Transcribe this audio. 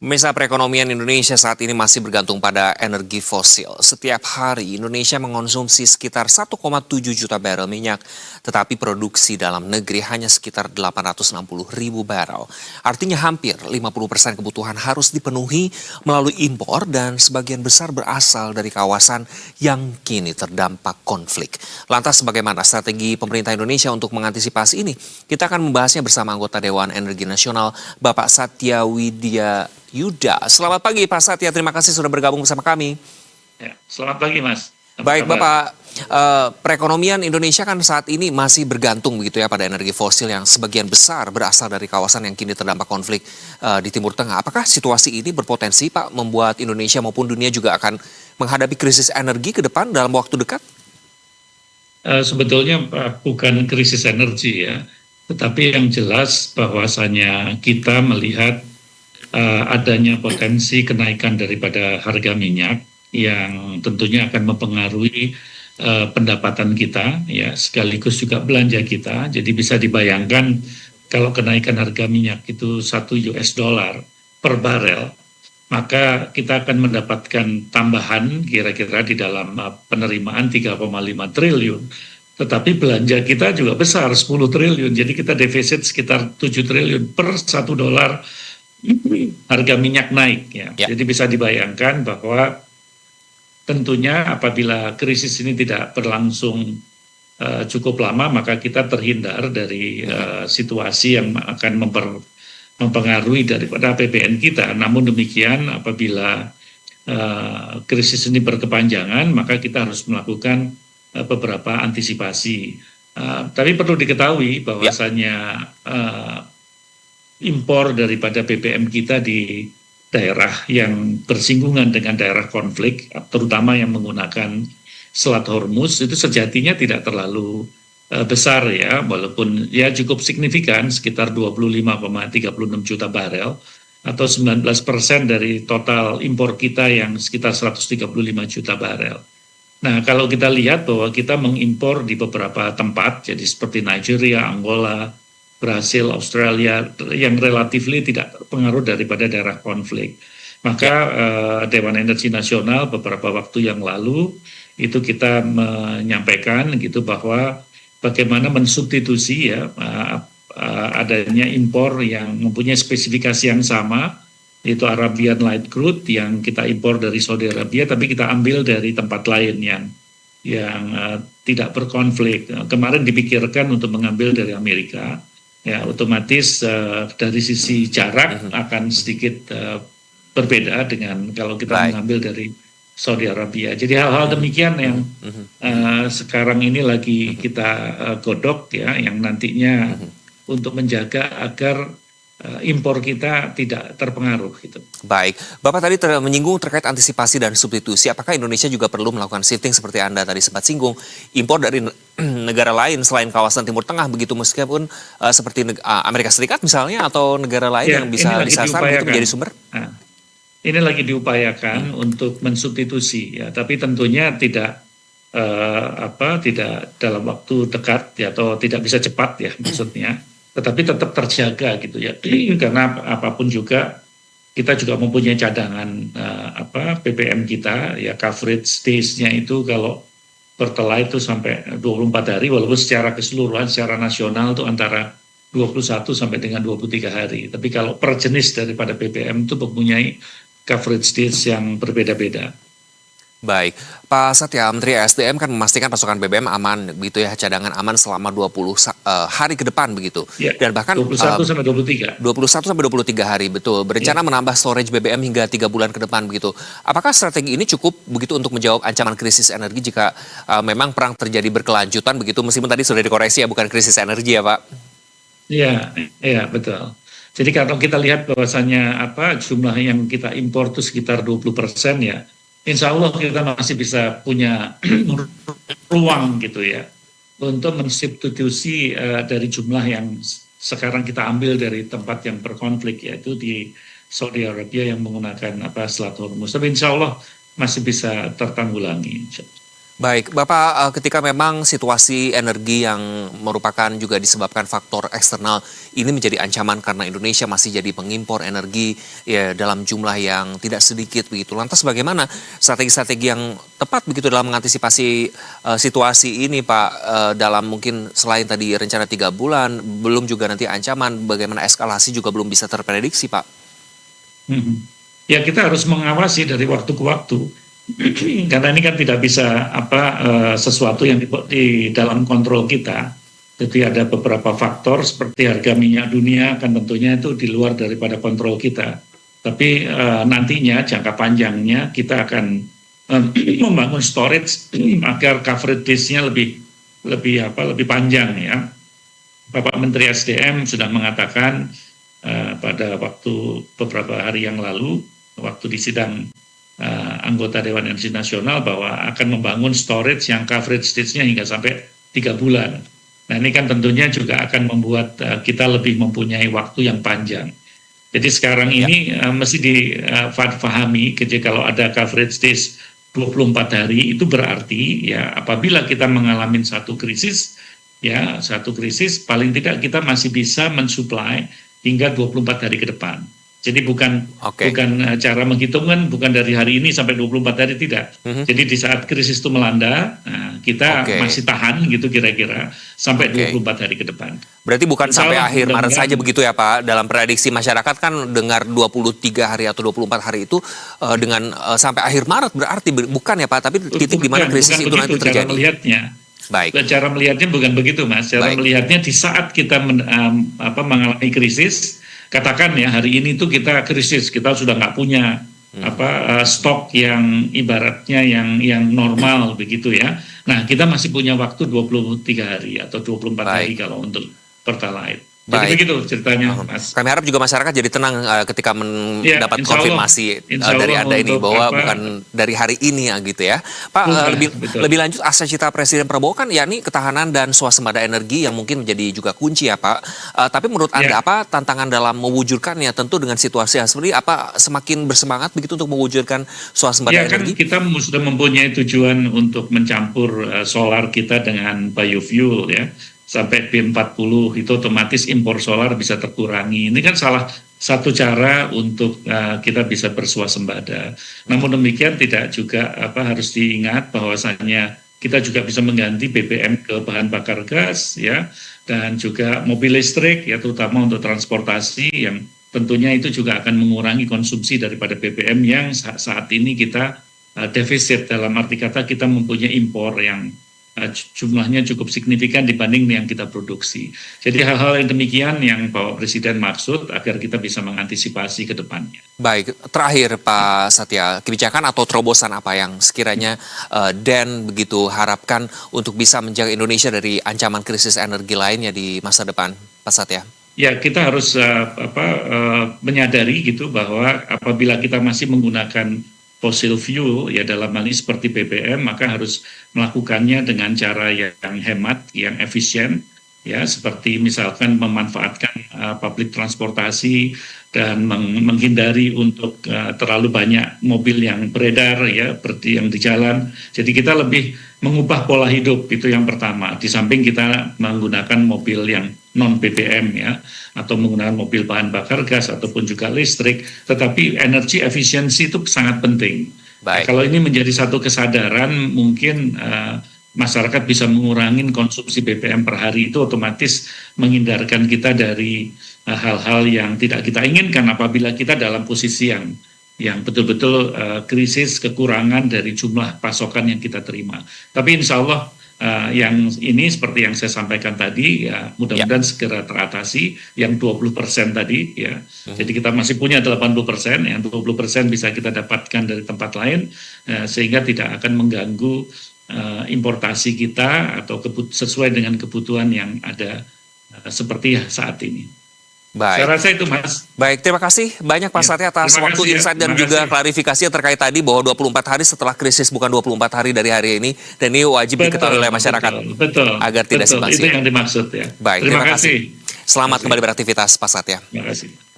Pemirsa, perekonomian Indonesia saat ini masih bergantung pada energi fosil. Setiap hari Indonesia mengonsumsi sekitar 1,7 juta barel minyak, tetapi produksi dalam negeri hanya sekitar 860 ribu barel. Artinya hampir 50% kebutuhan harus dipenuhi melalui impor dan sebagian besar berasal dari kawasan yang kini terdampak konflik. Lantas bagaimana strategi pemerintah Indonesia untuk mengantisipasi ini? Kita akan membahasnya bersama anggota Dewan Energi Nasional, Bapak Satya Widya Yuda. Selamat pagi Pak Satya, terima kasih sudah bergabung bersama kami. Ya, selamat pagi Mas. Baik Bapak, perekonomian Indonesia kan saat ini masih bergantung begitu ya pada energi fosil yang sebagian besar berasal dari kawasan yang kini terdampak konflik di Timur Tengah. Apakah situasi ini berpotensi Pak membuat Indonesia maupun dunia juga akan menghadapi krisis energi ke depan dalam waktu dekat? Sebetulnya bukan krisis energi ya, tetapi yang jelas bahwasanya kita melihat adanya potensi kenaikan daripada harga minyak yang tentunya akan mempengaruhi pendapatan kita, ya sekaligus juga belanja kita. Jadi bisa dibayangkan kalau kenaikan harga minyak itu $1 per barel, maka kita akan mendapatkan tambahan kira-kira di dalam penerimaan 3,5 triliun. Tetapi belanja kita juga besar, 10 triliun. Jadi kita defisit sekitar 7 triliun per $1 harga minyak naik ya. Jadi bisa dibayangkan bahwa tentunya apabila krisis ini tidak berlangsung cukup lama, maka kita terhindar dari situasi yang akan mempengaruhi daripada APBN kita. Namun demikian apabila krisis ini berkepanjangan, maka kita harus melakukan beberapa antisipasi. Tapi perlu diketahui bahwasanya impor daripada BBM kita di daerah yang bersinggungan dengan daerah konflik, terutama yang menggunakan Selat Hormuz, itu sejatinya tidak terlalu besar ya, walaupun ya cukup signifikan, sekitar 25,36 juta barel, atau 19% dari total impor kita yang sekitar 135 juta barel. Nah, kalau kita lihat bahwa kita mengimpor di beberapa tempat, jadi seperti Nigeria, Angola, Brasil, Australia, yang relatif tidak terpengaruh daripada daerah konflik. Maka Dewan Energi Nasional beberapa waktu yang lalu itu kita menyampaikan gitu bahwa bagaimana mensubstitusi ya adanya impor yang mempunyai spesifikasi yang sama, yaitu Arabian Light Crude yang kita impor dari Saudi Arabia, tapi kita ambil dari tempat lain yang tidak berkonflik. Kemarin dipikirkan untuk mengambil dari Amerika. Ya, otomatis dari sisi jarak akan sedikit berbeda dengan kalau kita mengambil dari Saudi Arabia. Jadi hal-hal demikian yang sekarang ini lagi kita godok ya, yang nantinya untuk menjaga agar impor kita tidak terpengaruh gitu. Baik, Bapak tadi menyinggung terkait antisipasi dan substitusi. Apakah Indonesia juga perlu melakukan shifting seperti Anda tadi sempat singgung, impor dari negara lain selain kawasan Timur Tengah begitu, meskipun seperti Amerika Serikat misalnya atau negara lain yang bisa disasar begitu menjadi sumber? Nah, ini lagi diupayakan untuk mensubstitusi ya, tapi tentunya tidak tidak dalam waktu dekat ya, atau tidak bisa cepat ya maksudnya. Tetapi tetap terjaga gitu ya, karena apapun juga kita juga mempunyai cadangan BBM kita ya, coverage days-nya itu kalau pertalite itu sampai 24 hari, walaupun secara keseluruhan secara nasional itu antara 21 sampai dengan 23 hari. Tapi kalau per jenis daripada BBM itu mempunyai coverage days yang berbeda-beda. Baik, Pak Satya, Menteri SDM kan memastikan pasokan BBM aman begitu ya, cadangan aman selama 20 hari ke depan begitu. Ya, dan bahkan 21 sampai 23. 21 sampai 23 hari, betul. Berencana menambah storage BBM hingga 3 bulan ke depan begitu. Apakah strategi ini cukup begitu untuk menjawab ancaman krisis energi jika memang perang terjadi berkelanjutan begitu, meskipun tadi sudah dikoreksi ya, bukan krisis energi ya, Pak? Iya, betul. Jadi kalau kita lihat bahwasannya jumlah yang kita impor itu sekitar 20% ya, insya Allah kita masih bisa punya ruang gitu ya untuk mensubstitusi dari jumlah yang sekarang kita ambil dari tempat yang berkonflik, yaitu di Saudi Arabia yang menggunakan Selat Hormuz. Tapi insya Allah masih bisa tertanggulangi. Baik, Bapak, ketika memang situasi energi yang merupakan juga disebabkan faktor eksternal ini menjadi ancaman karena Indonesia masih jadi pengimpor energi ya dalam jumlah yang tidak sedikit begitu. Lantas bagaimana strategi-strategi yang tepat begitu dalam mengantisipasi situasi ini, Pak? Dalam mungkin selain tadi rencana 3 bulan, belum juga nanti ancaman, bagaimana eskalasi juga belum bisa terprediksi, Pak? Mhm. Ya kita harus mengawasi dari waktu ke waktu karena ini kan tidak bisa sesuatu yang di dalam kontrol kita. Jadi ada beberapa faktor seperti harga minyak dunia kan tentunya itu di luar daripada kontrol kita. Tapi nantinya jangka panjangnya kita akan membangun storage agar coverage days-nya lebih panjang ya. Bapak Menteri SDM sudah mengatakan pada waktu beberapa hari yang lalu, waktu di sidang anggota Dewan Energi Nasional bahwa akan membangun storage yang coverage stage-nya hingga sampai 3 bulan. Nah ini kan tentunya juga akan membuat kita lebih mempunyai waktu yang panjang. Jadi sekarang ini mesti difahami kalau ada coverage stage 24 hari itu berarti ya apabila kita mengalami satu krisis paling tidak kita masih bisa mensuplai hingga 24 hari ke depan. Jadi bukan cara menghitungkan bukan dari hari ini sampai 24 hari tidak. Jadi di saat krisis itu melanda, kita masih tahan gitu kira-kira sampai 24 hari ke depan. Berarti bukan sampai akhir Maret saja begitu ya Pak? Dalam prediksi masyarakat kan dengar 23 hari atau 24 hari itu dengan sampai akhir Maret berarti bukan ya Pak? Tapi titik di mana krisis itu nanti terjadi. Cara melihatnya. Baik. Cara melihatnya bukan begitu Mas. Cara melihatnya di saat kita mengalami krisis, katakan ya hari ini tuh kita krisis, kita sudah nggak punya stok yang ibaratnya yang normal begitu ya. Nah kita masih punya waktu 23 hari atau 24 hari kalau untuk Pertalite. Jadi begitu ceritanya Mas. Kami harap juga masyarakat jadi tenang ketika mendapat konfirmasi dari Anda ini bahwa bukan dari hari ini ya gitu ya. Pak, lebih lanjut asa cita Presiden Prabowo kan yakni ketahanan dan swasembada energi yang mungkin menjadi juga kunci ya Pak. Tapi menurut Anda apa tantangan dalam mewujudkannya? Tentu dengan situasi yang seperti apa semakin bersemangat begitu untuk mewujudkan swasembada energi? Ya kan kita sudah mempunyai tujuan untuk mencampur solar kita dengan biofuel ya. Sampai B40 itu otomatis impor solar bisa terkurangi. Ini kan salah satu cara untuk kita bisa bersuasembada. Namun demikian tidak juga harus diingat bahwasanya kita juga bisa mengganti BBM ke bahan bakar gas ya dan juga mobil listrik ya terutama untuk transportasi yang tentunya itu juga akan mengurangi konsumsi daripada BBM yang saat ini kita defisit dalam arti kata kita mempunyai impor yang jumlahnya cukup signifikan dibanding yang kita produksi. Jadi hal-hal yang demikian yang Bapak Presiden maksud agar kita bisa mengantisipasi ke depannya. Baik, terakhir Pak Satya, kebijakan atau terobosan apa yang sekiranya DEN begitu harapkan untuk bisa menjaga Indonesia dari ancaman krisis energi lainnya di masa depan, Pak Satya? Ya, kita harus menyadari gitu bahwa apabila kita masih menggunakan fossil fuel ya dalam hal ini seperti BBM maka harus melakukannya dengan cara yang hemat, yang efisien ya seperti misalkan memanfaatkan public transportasi dan menghindari untuk terlalu banyak mobil yang beredar ya seperti yang di jalan. Jadi kita lebih mengubah pola hidup itu yang pertama. Di samping kita menggunakan mobil yang non BBM ya atau menggunakan mobil bahan bakar gas ataupun juga listrik, tetapi energi efisiensi itu sangat penting. Nah, kalau ini menjadi satu kesadaran mungkin masyarakat bisa mengurangi konsumsi BBM per hari itu otomatis menghindarkan kita dari hal-hal yang tidak kita inginkan apabila kita dalam posisi yang betul-betul krisis kekurangan dari jumlah pasokan yang kita terima. Tapi insya Allah yang ini seperti yang saya sampaikan tadi ya mudah-mudahan segera teratasi yang 20% tadi ya. Jadi kita masih punya 80%, yang 20% bisa kita dapatkan dari tempat lain sehingga tidak akan mengganggu importasi kita atau sesuai dengan kebutuhan yang ada seperti saat ini. Baik. Saya rasa itu Mas. Baik, terima kasih banyak Pak Satya atas waktu insight dan juga klarifikasi yang terkait tadi bahwa 24 hari setelah krisis bukan 24 hari dari hari ini dan ini wajib diketahui oleh masyarakat agar tidak simpang siur. Itu yang dimaksud ya. Baik, terima kasih. Selamat kembali beraktivitas Pak Satya. Terima kasih.